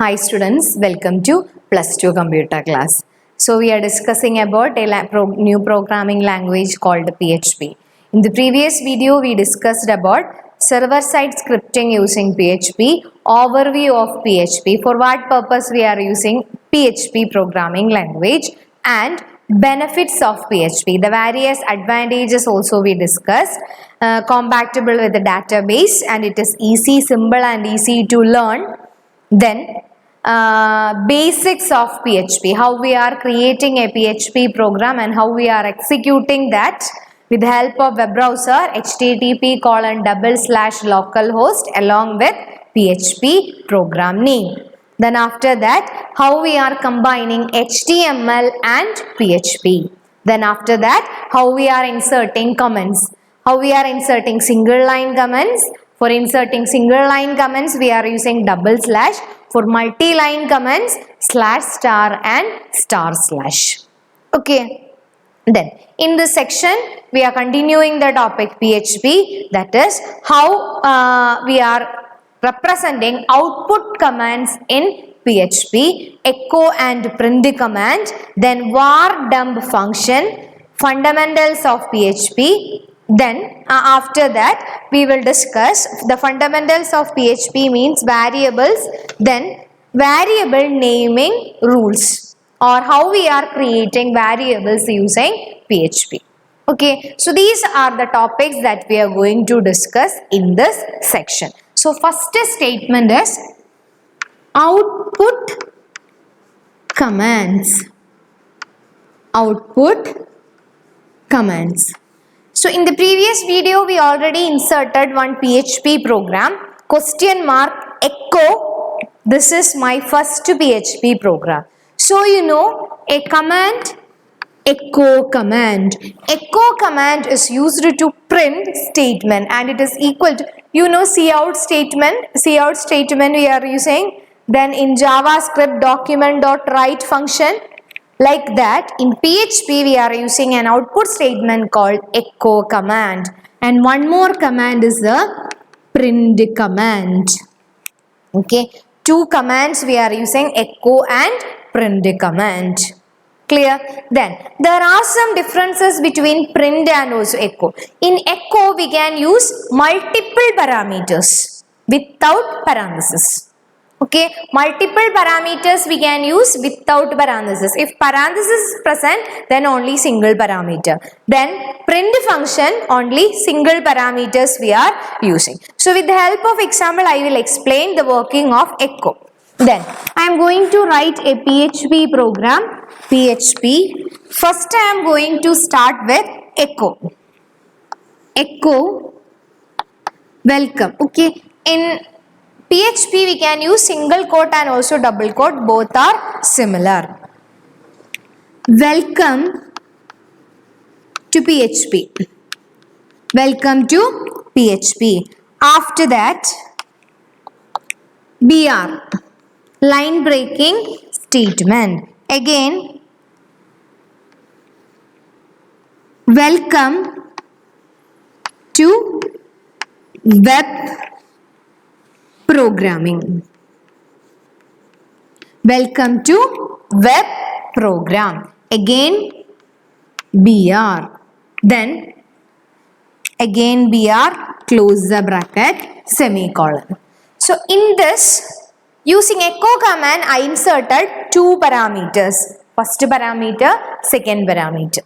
Hi students, welcome to plus 2 computer class. So we are discussing about a new programming language called PHP. In the previous video we discussed about server-side scripting using PHP, overview of PHP, for what purpose we are using PHP programming language, and benefits of PHP. The various advantages also we discussed. Compatible with the database, and it is easy, simple and easy to learn. Then basics of PHP, how we are creating a PHP program and how we are executing that with the help of web browser, http://localhost along with PHP program name. Then after that, how we are combining HTML and PHP. Then after that, how we are inserting comments, how we are inserting single line comments. For inserting single line comments, we are using double slash. For multi-line comments, slash star and star slash. Okay. Then in this section, we are continuing the topic PHP, that is how we are representing output commands in PHP, echo and print command, then var dump function, fundamentals of PHP. Then after that we will discuss the fundamentals of PHP means variables, then variable naming rules, or how we are creating variables using PHP. Okay, so these are the topics that we are going to discuss in this section. So first statement is output commands. Output commands. So in the previous video we already inserted one PHP program, question mark echo. This is my first PHP program. So you know a command, echo command. Echo command is used to print statement, and it is equal to, you know, cout statement. Cout statement we are using. Then in JavaScript document.write function. Like that, in PHP we are using an output statement called echo command, and one more command is the print command. Okay, two commands we are using, echo and print command. Clear? Then there are some differences between print and also echo. In echo we can use multiple parameters without parenthesis. Okay, multiple parameters we can use without parenthesis. If parenthesis is present, then only single parameter. Then print function, only single parameters we are using. So with the help of example, I will explain the working of echo. Then I am going to write a PHP program. PHP. First I am going to start with echo. Echo welcome. Okay, in PHP we can use single quote and also double quote, both are similar. Welcome to PHP. Welcome to PHP. After that, BR, line breaking statement. Again, welcome to web programming. Welcome to web program. Again BR. Then again BR, close the bracket, semicolon. So in this, using echo command I inserted two parameters. First parameter, second parameter.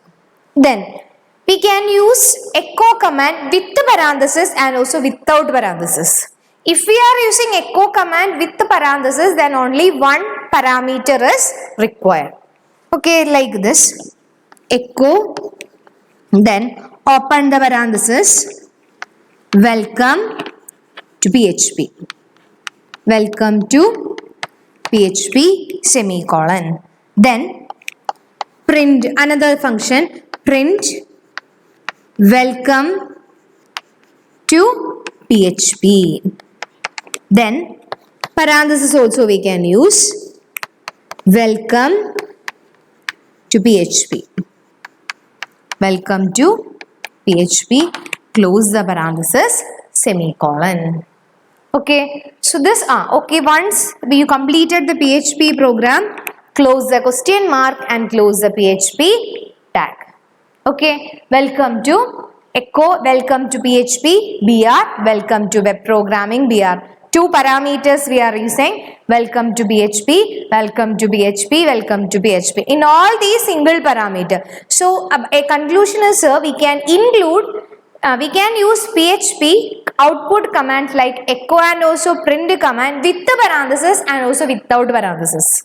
Then we can use echo command with parenthesis and also without parenthesis. If we are using echo command with the parenthesis, then only one parameter is required. Okay, like this. Echo, then open the parenthesis. Welcome to PHP. Welcome to PHP, semicolon. Then print, another function, print welcome to PHP. Then parenthesis also we can use, welcome to PHP. Welcome to PHP, close the parenthesis, semicolon. Okay, So this okay, once you completed the PHP program, close the question mark and close the PHP tag. Okay, welcome to Echo, welcome to PHP BR, welcome to web programming BR. Two parameters we are using. Welcome to PHP, welcome to PHP, welcome to PHP. In all these single parameter. So a conclusion is we can include, we can use PHP output commands like echo and also print command with the parenthesis and also without parenthesis.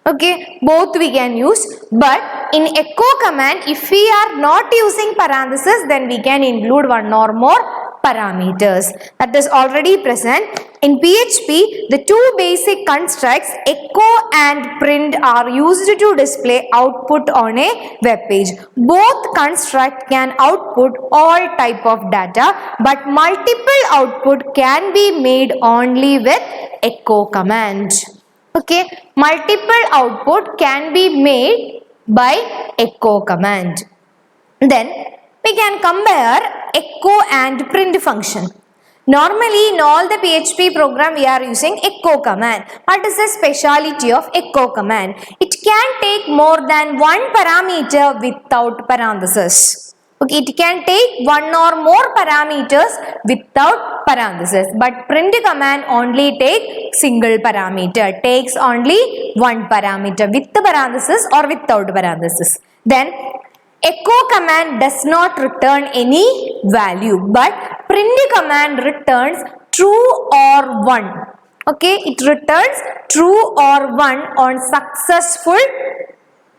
Okay, both we can use, but in echo command, if we are not using parenthesis, then we can include one or more parameters that is already present. In PHP, the two basic constructs echo and print are used to display output on a web page. Both constructs can output all type of data, but multiple output can be made only with echo command. Okay, multiple output can be made by echo command. Then we can compare echo and print function. Normally in all the PHP program we are using echo command. What is the speciality of echo command? It can take more than one parameter without parenthesis. Okay, it can take one or more parameters without parenthesis, but print command only take single parameter, takes only one parameter with the parenthesis or without parenthesis. Then echo command does not return any value, but print command returns true or 1. Okay, it returns true or 1 on successful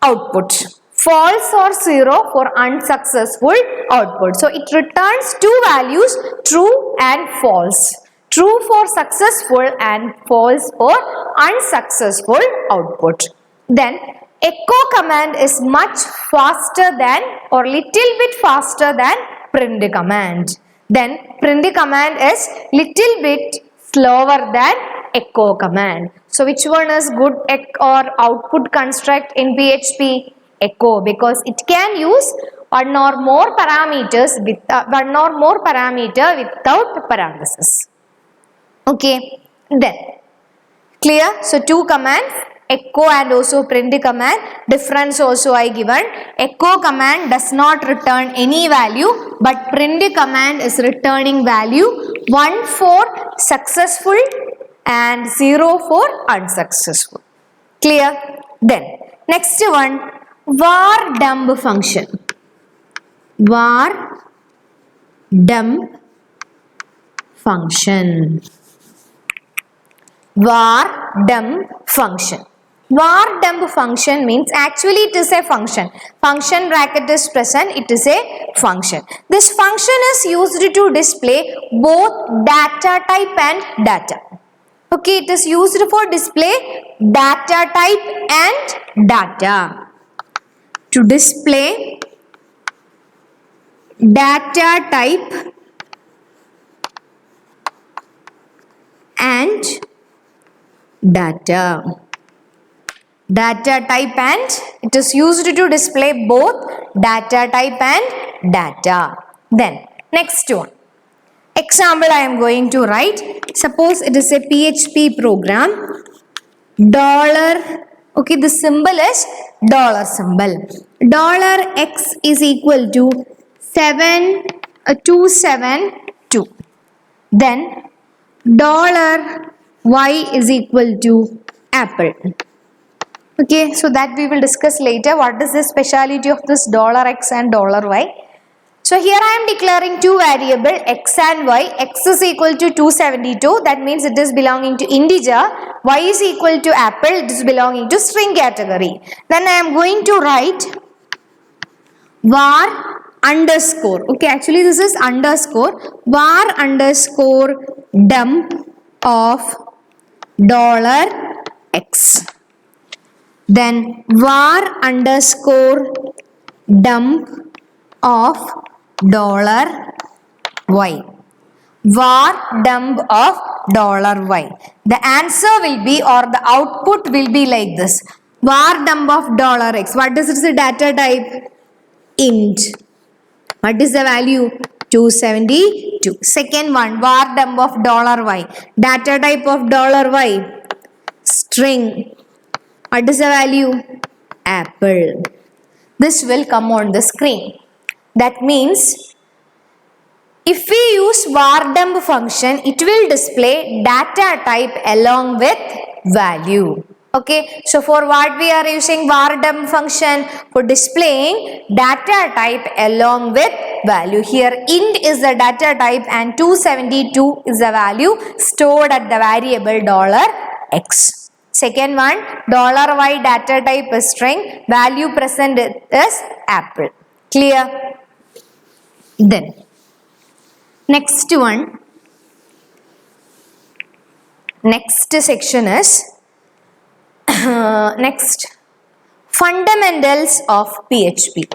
output. False or 0 for unsuccessful output. So it returns two values, true and false. True for successful and false for unsuccessful output. Then echo command is much faster than or little bit faster than print command. Then print command is little bit slower than echo command. So which one is good or output construct in PHP? Echo, because it can use one or more parameters with one or more parameter without parenthesis. Okay, then clear? So two commands, echo and also print command. Difference also I given. Echo command does not return any value, but print command is returning value 1 for successful and 0 for unsuccessful. Clear? Then next one, var dump function. Var dump function. Var dump function. Var dump function means actually it is a function. Function bracket is present, it is a function. This function is used to display both data type and data. Okay, it is used for display data type and data. To display data type and data. Data type and it is used to display both data type and data. Then next one. Example I am going to write. Suppose it is a PHP program. Okay, the symbol is dollar symbol. $x is equal to 272. Then $y is equal to apple. Okay, so that we will discuss later. What is the speciality of this $x and $y? So here I am declaring two variables x and y. X is equal to 272. That means it is belonging to integer. Y is equal to apple. It is belonging to string category. Then I am going to write var underscore. Okay, actually this is underscore. Var underscore dump of $x. Then var underscore dump of $y. Var dump of $y. The answer will be or the output will be like this. Var dump of $x. What is its data type? Int. What is the value? 272. Second one, var dump of $y. Data type of $y, string. What is the value? Apple. This will come on the screen. That means if we use var dump function, it will display data type along with value. Okay, so for what we are using var dump function? For displaying data type along with value. Here int is the data type and 272 is the value stored at the variable $x. Second one, $y data type is string, value present is apple. Clear? Then next one, next section is next, fundamentals of PHP.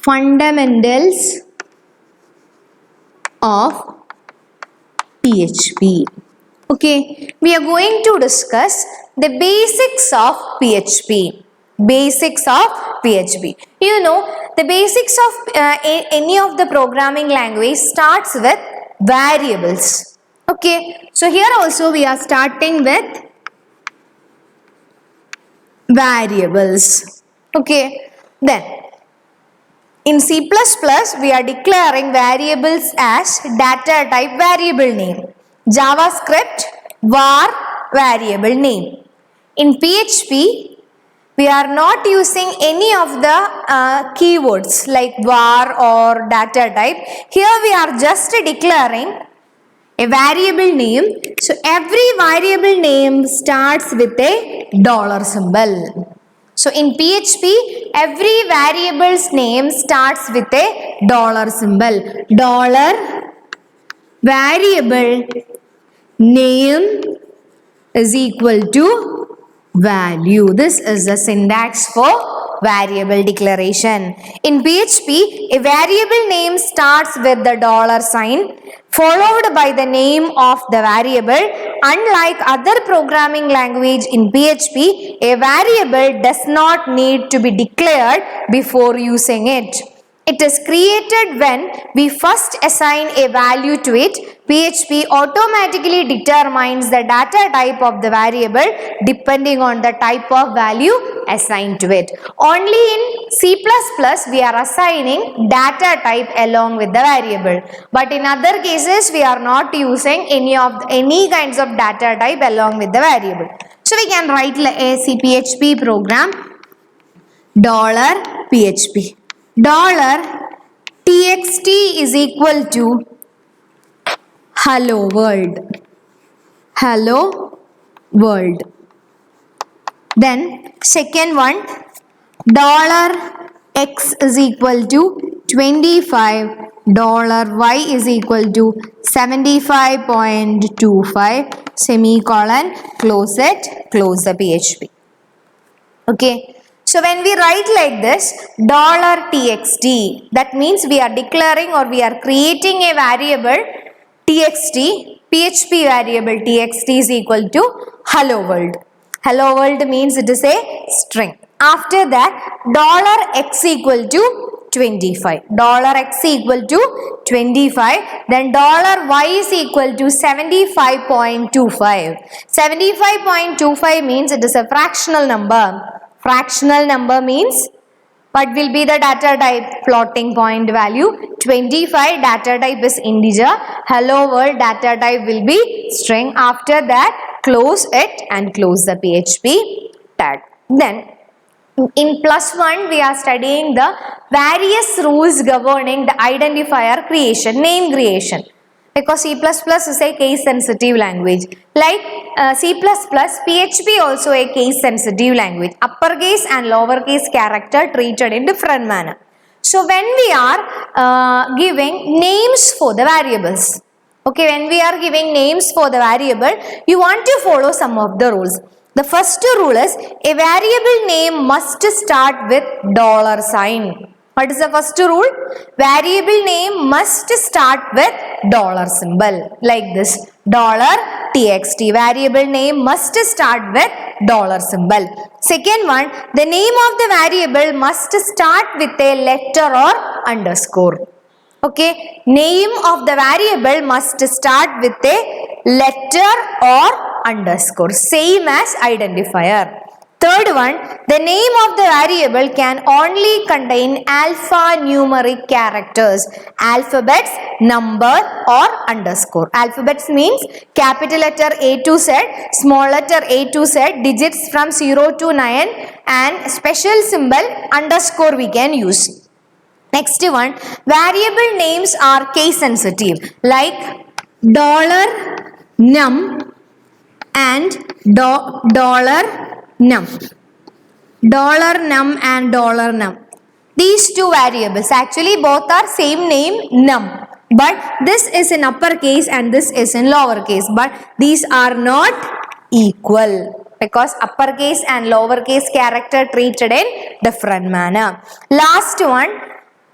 Fundamentals of PHP. Okay, we are going to discuss the basics of PHP. Basics of PHP. You know, the basics of any of the programming language starts with variables. Okay, so here also we are starting with variables. Okay, then in C++ we are declaring variables as data type variable name. JavaScript var variable name. In PHP we are not using any of the keywords like var or data type. Here we are just declaring a variable name. So every variable name starts with a dollar symbol. So in PHP, every variable's name starts with a dollar symbol. Dollar variable name is equal to value. This is the syntax for variable declaration. In PHP, a variable name starts with the dollar sign followed by the name of the variable. Unlike other programming language, in PHP, a variable does not need to be declared before using it. It is created when we first assign a value to it. PHP automatically determines the data type of the variable depending on the type of value assigned to it. Only in C++ we are assigning data type along with the variable. But in other cases we are not using any kinds of data type along with the variable. So we can write a PHP program $PHP. $txt is equal to hello world. Hello world. Then second one, $x is equal to 25, $y is equal to 75.25, semicolon, close it, close the PHP. Okay. So when we write like this $txt, that means we are declaring or we are creating a variable txt, PHP variable txt is equal to hello world. Hello world means it is a string. After that $x equal to 25. $x equal to 25. Then $y is equal to 75.25. 75.25 means it is a fractional number. Fractional number means what will be the data type? Floating point value. 25 data type is integer. Hello world data type will be string. After that close it and close the PHP tag. Then in +1 we are studying the various rules governing the identifier creation, name creation. Because C++ is a case sensitive language. Like C++, PHP also a case sensitive language. Uppercase and lowercase character treated in different manner. So when we are giving names for the variables, okay, when we are giving names for the variable, you want to follow some of the rules. The first rule is a variable name must start with dollar sign. What is the first rule? Variable name must start with dollar symbol like this. $txt. Variable name must start with dollar symbol. Second one, the name of the variable must start with a letter or underscore. Okay, name of the variable must start with a letter or underscore, same as identifier. Third one, the name of the variable can only contain alphanumeric characters, alphabets, number or underscore. Alphabets means capital letter A to Z, small letter A to Z, digits from 0 to 9 and special symbol underscore we can use. Next one, variable names are case sensitive like $num and $num. $num and $num. These two variables actually both are same name num, but this is in uppercase and this is in lowercase, but these are not equal because uppercase and lowercase character treated in different manner. Last one,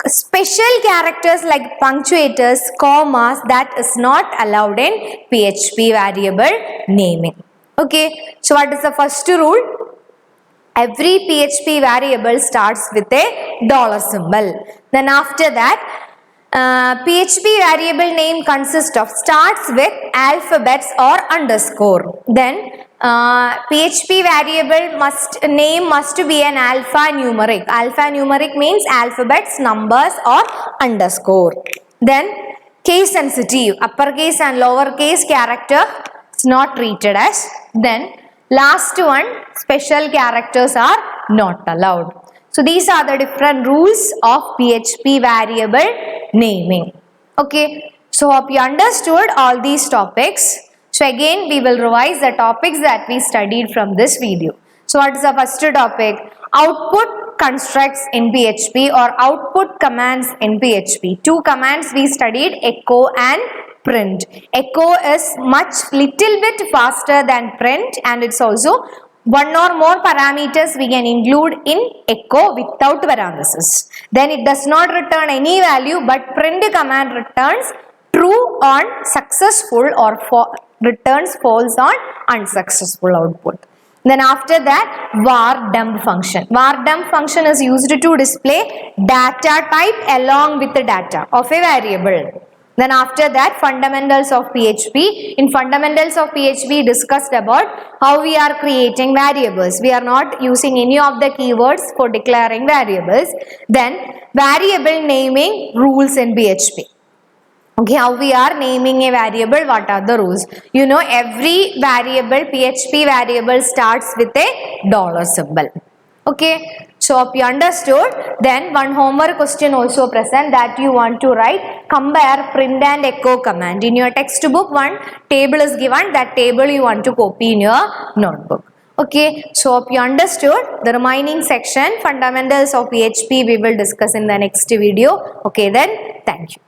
special characters like punctuators, commas, that is not allowed in PHP variable naming. Okay, so what is the first rule? Every PHP variable starts with a dollar symbol. Then after that, PHP variable name consists of starts with alphabets or underscore. Then PHP variable name must be an alphanumeric. Alphanumeric means alphabets, numbers or underscore. Then case sensitive, uppercase and lowercase character is not treated as. Then last one, special characters are not allowed. So these are the different rules of PHP variable naming. Okay, so hope you understood all these topics. So again we will revise the topics that we studied from this video. So what is the first topic? Output constructs in PHP or output commands in PHP. Two commands we studied, echo and print. Echo is little bit faster than print and it's also one or more parameters we can include in echo without parenthesis. Then it does not return any value, but print command returns true on successful or returns false on unsuccessful output. Then after that, var dump function. Var dump function is used to display data type along with the data of a variable. Then after that, fundamentals of PHP. In fundamentals of PHP, discussed about how we are creating variables. We are not using any of the keywords for declaring variables. Then variable naming rules in PHP. Okay, how we are naming a variable, what are the rules? You know, every variable, PHP variable starts with a dollar symbol. Okay, so hope you understood. Then one homework question also present that you want to write, compare print and echo command. In your textbook, one table is given, that table you want to copy in your notebook. Okay, so hope you understood. The remaining section, fundamentals of PHP, we will discuss in the next video. Okay, then thank you.